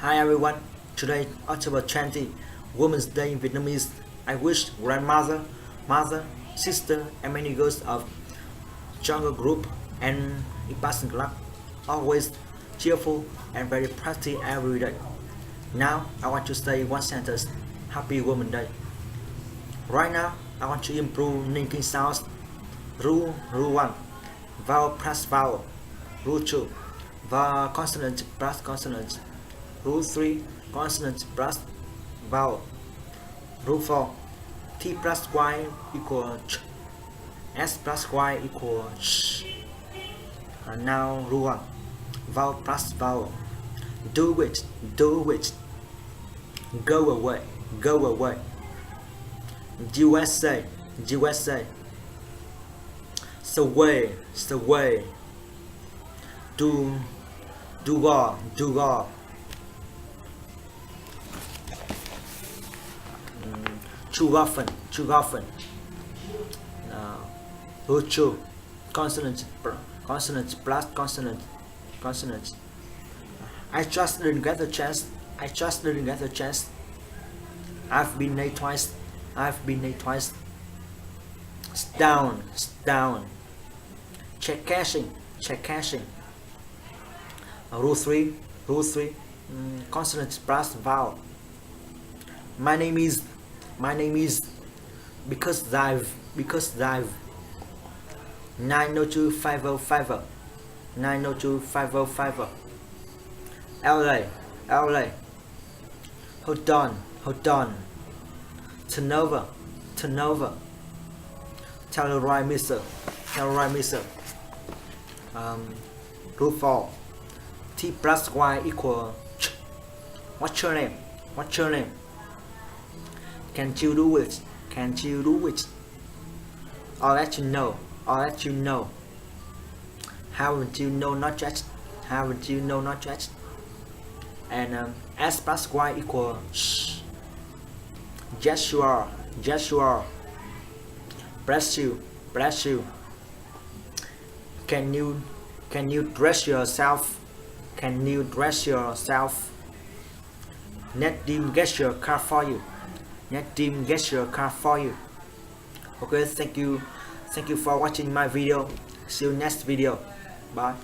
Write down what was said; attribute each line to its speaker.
Speaker 1: Hi everyone, today October 20, Women's Day in Vietnamese. I wish grandmother, mother, sister and many girls of jungle group and passing club always cheerful and very pretty every day. Now I want to say one sentence, Happy Women's Day. Right now I want to improve linking sounds. Rule 1, vowel plus vowel. Rule 2, vowel consonant plus consonant. Rule 3, consonant plus vowel. Rule 4, T plus Y equal ch, S plus Y equal sh. And now rule 1, vowel plus vowel. Do it, go away, go away. USA, USA. Sway, sway. Do go. Too often. Rule 2, consonant plus consonant. I just didn't get the chance. I've been late twice. Down. Check caching. Rule 3, consonant plus vowel. My name is because dive 9025050 LA. Hold on. Turnover. Tell the right mister. Rule 4, T plus Y equal ch. What's your name? Can't you do it? I'll let you know. Haven't you know not judged? And S plus Y equal sh. Yes you are. Bless you. Can you dress yourself? Let them get your car for you. Okay, thank you for watching my video. See you next video. Bye.